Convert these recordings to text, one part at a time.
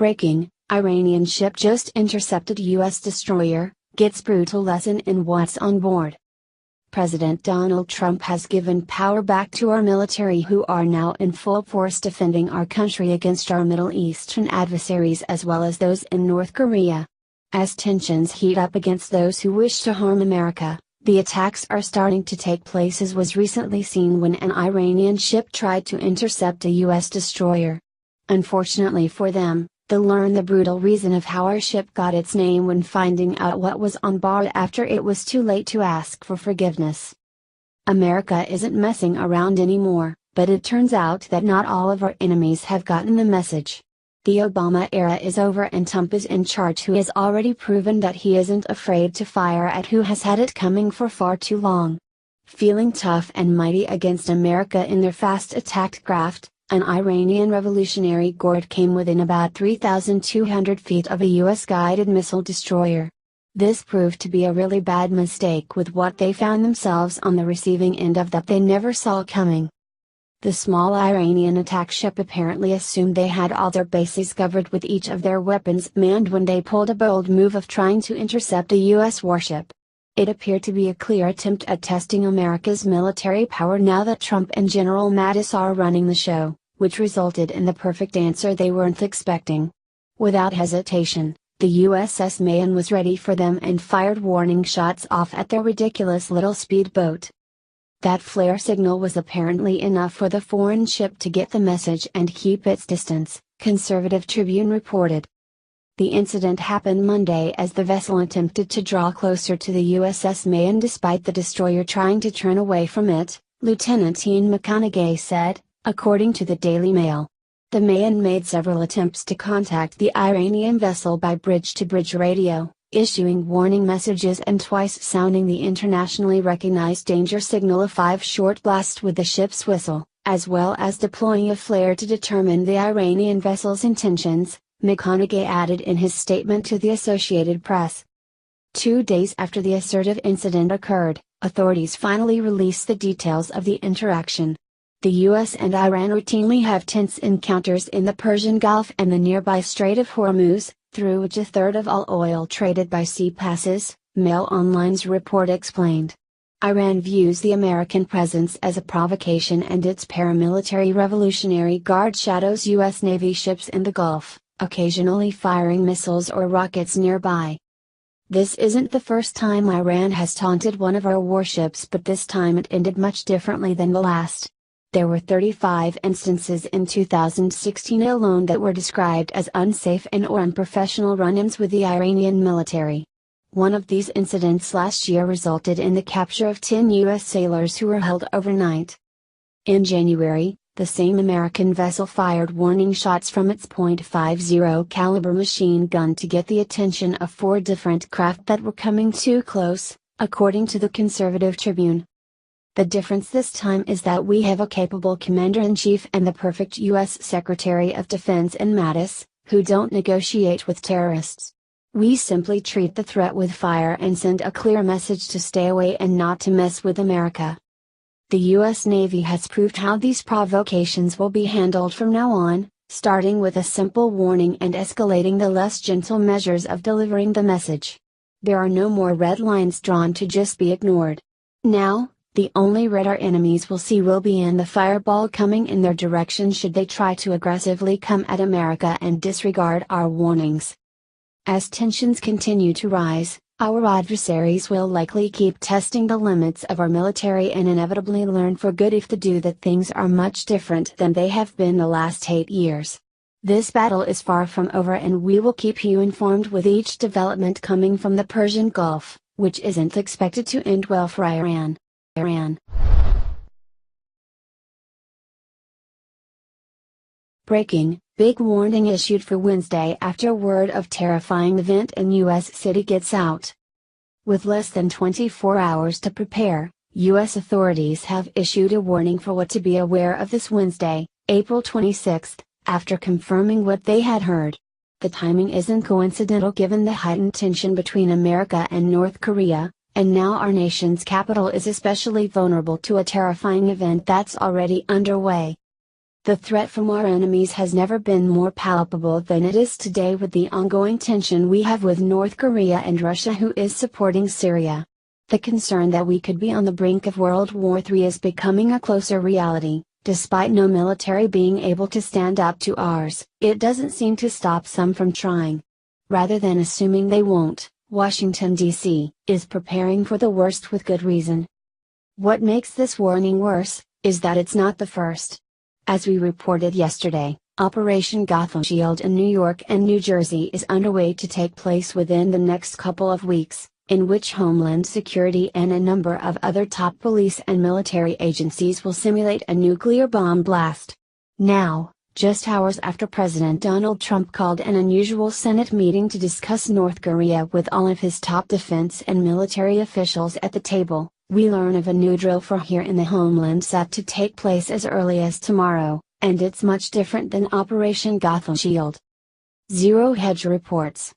Breaking: Iranian ship just intercepted U.S. destroyer, gets brutal lesson in what's on board. President Donald Trump has given power back to our military, who are now in full force defending our country against our Middle Eastern adversaries as well as those in North Korea. As tensions heat up against those who wish to harm America, the attacks are starting to take place, as was recently seen when an Iranian ship tried to intercept a U.S. destroyer. Unfortunately for them, they'll learn the brutal reason of how our ship got its name when finding out what was on board after it was too late to ask for forgiveness. America isn't messing around anymore, but it turns out that not all of our enemies have gotten the message. The Obama era is over and Trump is in charge, who has already proven that he isn't afraid to fire at who has had it coming for far too long. Feeling tough and mighty against America in their fast-attacked craft, an Iranian Revolutionary Guard came within about 3,200 feet of a U.S. guided missile destroyer. This proved to be a really bad mistake, with what they found themselves on the receiving end of that they never saw coming. The small Iranian attack ship apparently assumed they had all their bases covered with each of their weapons manned when they pulled a bold move of trying to intercept a U.S. warship. It appeared to be a clear attempt at testing America's military power now that Trump and General Mattis are running the show, which resulted in the perfect answer they weren't expecting. Without hesitation, the USS Mayan was ready for them and fired warning shots off at their ridiculous little speedboat. That flare signal was apparently enough for the foreign ship to get the message and keep its distance, Conservative Tribune reported. The incident happened Monday as the vessel attempted to draw closer to the USS Mayan despite the destroyer trying to turn away from it, Lieutenant Ian McConaughey said, according to the Daily Mail. The Mayan made several attempts to contact the Iranian vessel by bridge-to-bridge radio, issuing warning messages and twice sounding the internationally recognized danger signal of 5 short blasts with the ship's whistle, as well as deploying a flare to determine the Iranian vessel's intentions, McConaughey added in his statement to the Associated Press. 2 days after the assertive incident occurred, authorities finally released the details of the interaction. The U.S. and Iran routinely have tense encounters in the Persian Gulf and the nearby Strait of Hormuz, through which a third of all oil traded by sea passes, Mail Online's report explained. Iran views the American presence as a provocation, and its paramilitary Revolutionary Guard shadows U.S. Navy ships in the Gulf, occasionally firing missiles or rockets nearby. This isn't the first time Iran has taunted one of our warships, but this time it ended much differently than the last. There were 35 instances in 2016 alone that were described as unsafe and/or unprofessional run-ins with the Iranian military. One of these incidents last year resulted in the capture of 10 U.S. sailors who were held overnight. In January, the same American vessel fired warning shots from its .50 caliber machine gun to get the attention of 4 different craft that were coming too close, according to the Conservative Tribune. The difference this time is that we have a capable Commander-in-Chief and the perfect U.S. Secretary of Defense in Mattis, who don't negotiate with terrorists. We simply treat the threat with fire and send a clear message to stay away and not to mess with America. The U.S. Navy has proved how these provocations will be handled from now on, starting with a simple warning and escalating the less gentle measures of delivering the message. There are no more red lines drawn to just be ignored. Now, the only red our enemies will see will be in the fireball coming in their direction should they try to aggressively come at America and disregard our warnings. As tensions continue to rise, our adversaries will likely keep testing the limits of our military and inevitably learn for good if they do that things are much different than they have been the last 8 years. This battle is far from over, and we will keep you informed with each development coming from the Persian Gulf, which isn't expected to end well for Iran. Breaking: big warning issued for Wednesday after word of terrifying event in U.S. city gets out. With less than 24 hours to prepare, U.S. authorities have issued a warning for what to be aware of this Wednesday, April 26, after confirming what they had heard. The timing isn't coincidental given the heightened tension between America and North Korea, and now our nation's capital is especially vulnerable to a terrifying event that's already underway. The threat from our enemies has never been more palpable than it is today with the ongoing tension we have with North Korea and Russia, who is supporting Syria. The concern that we could be on the brink of World War III is becoming a closer reality. Despite no military being able to stand up to ours, it doesn't seem to stop some from trying. Rather than assuming they won't, Washington, D.C., is preparing for the worst with good reason. What makes this warning worse, is that it's not the first. As we reported yesterday, Operation Gotham Shield in New York and New Jersey is underway to take place within the next couple of weeks, in which Homeland Security and a number of other top police and military agencies will simulate a nuclear bomb blast. Now, just hours after President Donald Trump called an unusual Senate meeting to discuss North Korea with all of his top defense and military officials at the table, we learn of a new drill for here in the homeland set to take place as early as tomorrow, and it's much different than Operation Gotham Shield. Zero Hedge reports.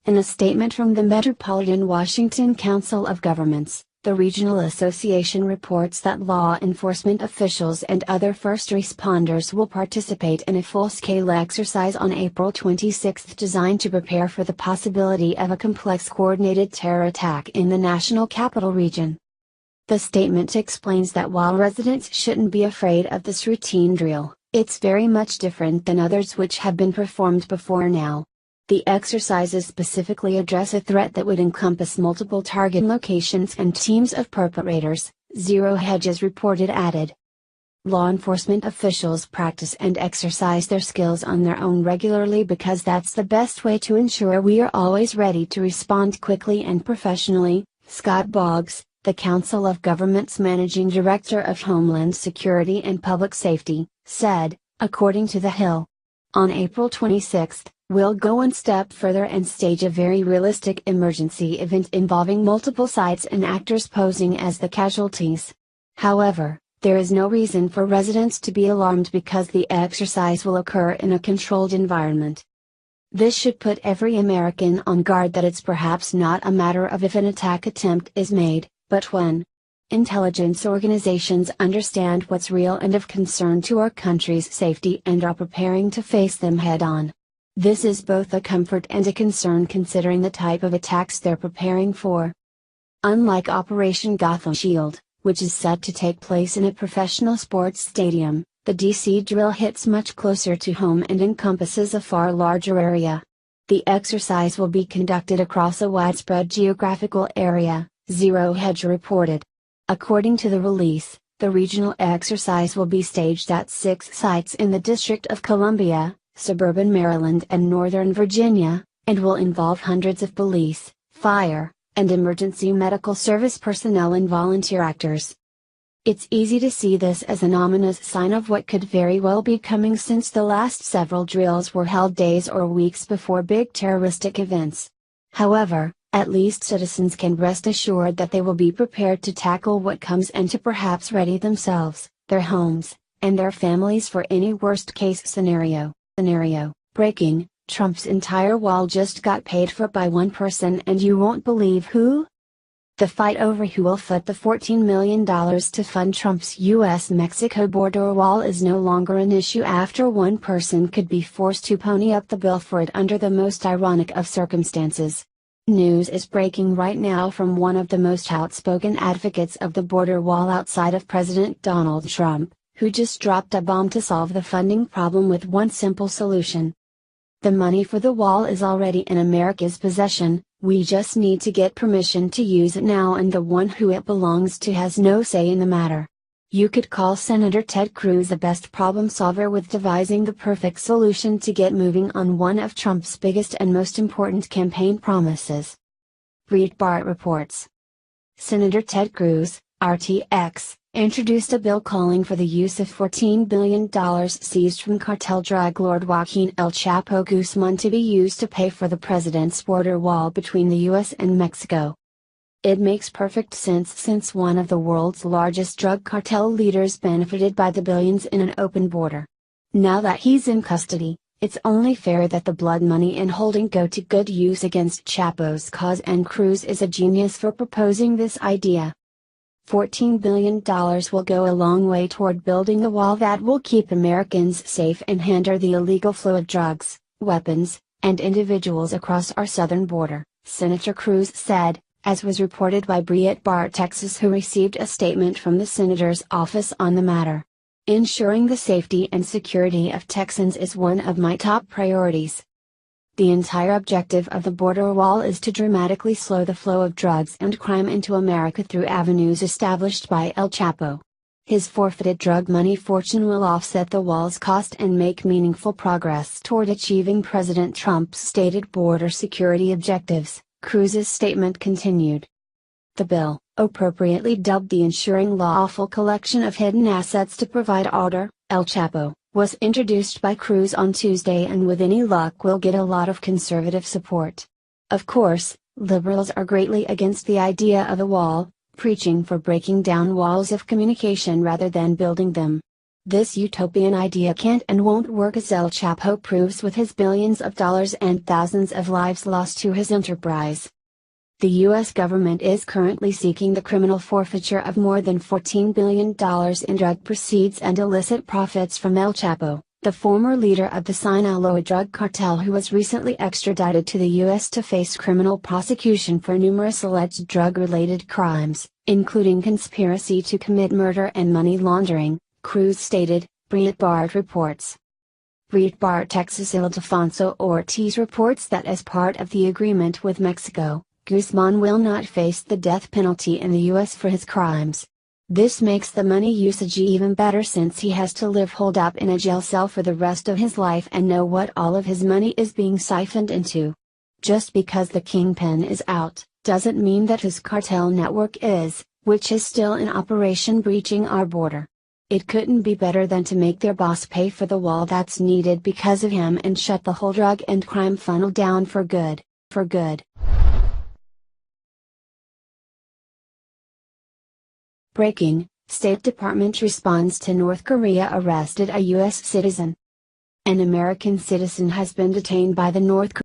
In a statement from the Metropolitan Washington Council of Governments, the regional association reports that law enforcement officials and other first responders will participate in a full-scale exercise on April 26 designed to prepare for the possibility of a complex coordinated terror attack in the national capital region. The statement explains that while residents shouldn't be afraid of this routine drill, it's very much different than others which have been performed before now. The exercises specifically address a threat that would encompass multiple target locations and teams of perpetrators, Zero Hedges reported added. Law enforcement officials practice and exercise their skills on their own regularly because that's the best way to ensure we are always ready to respond quickly and professionally, Scott Boggs, the Council of Governments Managing Director of Homeland Security and Public Safety, said, according to The Hill. On April 26, we'll go one step further and stage a very realistic emergency event involving multiple sites and actors posing as the casualties. However, there is no reason for residents to be alarmed because the exercise will occur in a controlled environment. This should put every American on guard that it's perhaps not a matter of if an attack attempt is made, but when. Intelligence organizations understand what's real and of concern to our country's safety and are preparing to face them head-on. This is both a comfort and a concern considering the type of attacks they're preparing for. Unlike Operation Gotham Shield, which is set to take place in a professional sports stadium, the DC drill hits much closer to home and encompasses a far larger area. The exercise will be conducted across a widespread geographical area, Zero Hedge reported. According to the release, the regional exercise will be staged at 6 sites in the District of Columbia, suburban Maryland and Northern Virginia, and will involve hundreds of police, fire, and emergency medical service personnel and volunteer actors. It's easy to see this as an ominous sign of what could very well be coming since the last several drills were held days or weeks before big terroristic events. However, at least citizens can rest assured that they will be prepared to tackle what comes and to perhaps ready themselves, their homes, and their families for any worst-case scenario. Breaking: Trump's entire wall just got paid for by one person and you won't believe who? The fight over who will foot the $14 million to fund Trump's U.S.-Mexico border wall is no longer an issue after one person could be forced to pony up the bill for it under the most ironic of circumstances. News is breaking right now from one of the most outspoken advocates of the border wall outside of President Donald Trump, who just dropped a bomb to solve the funding problem with one simple solution. The money for the wall is already in America's possession, we just need to get permission to use it now, and the one who it belongs to has no say in the matter. You could call Senator Ted Cruz the best problem solver with devising the perfect solution to get moving on one of Trump's biggest and most important campaign promises. Breitbart reports. Senator Ted Cruz, RTX, introduced a bill calling for the use of $14 billion seized from cartel drug lord Joaquin El Chapo Guzman to be used to pay for the president's border wall between the U.S. and Mexico. It makes perfect sense since one of the world's largest drug cartel leaders benefited by the billions in an open border. Now that he's in custody, it's only fair that the blood money and holding go to good use against Chapo's cause, and Cruz is a genius for proposing this idea. $14 billion will go a long way toward building the wall that will keep Americans safe and hinder the illegal flow of drugs, weapons, and individuals across our southern border, Senator Cruz said, as was reported by Breitbart Texas, who received a statement from the senator's office on the matter. Ensuring the safety and security of Texans is one of my top priorities. The entire objective of the border wall is to dramatically slow the flow of drugs and crime into America through avenues established by El Chapo. His forfeited drug money fortune will offset the wall's cost and make meaningful progress toward achieving President Trump's stated border security objectives, Cruz's statement continued. The bill, appropriately dubbed the Ensuring Lawful Collection of Hidden Assets to Provide Order, El Chapo, was introduced by Cruz on Tuesday and with any luck will get a lot of conservative support. Of course, liberals are greatly against the idea of a wall, preaching for breaking down walls of communication rather than building them. This utopian idea can't and won't work, as El Chapo proves with his billions of dollars and thousands of lives lost to his enterprise. The U.S. government is currently seeking the criminal forfeiture of more than $14 billion in drug proceeds and illicit profits from El Chapo, the former leader of the Sinaloa drug cartel, who was recently extradited to the U.S. to face criminal prosecution for numerous alleged drug-related crimes, including conspiracy to commit murder and money laundering, Cruz stated, Breitbart reports. Breitbart Texas' Ildefonso Ortiz reports that as part of the agreement with Mexico, Guzman will not face the death penalty in the U.S. for his crimes. This makes the money usage even better, since he has to live holed up in a jail cell for the rest of his life and know what all of his money is being siphoned into. Just because the kingpin is out, doesn't mean that his cartel network is, which is still in operation, breaching our border. It couldn't be better than to make their boss pay for the wall that's needed because of him and shut the whole drug and crime funnel down for good. Breaking, State Department responds to North Korea arrested a U.S. citizen. An American citizen has been detained by the North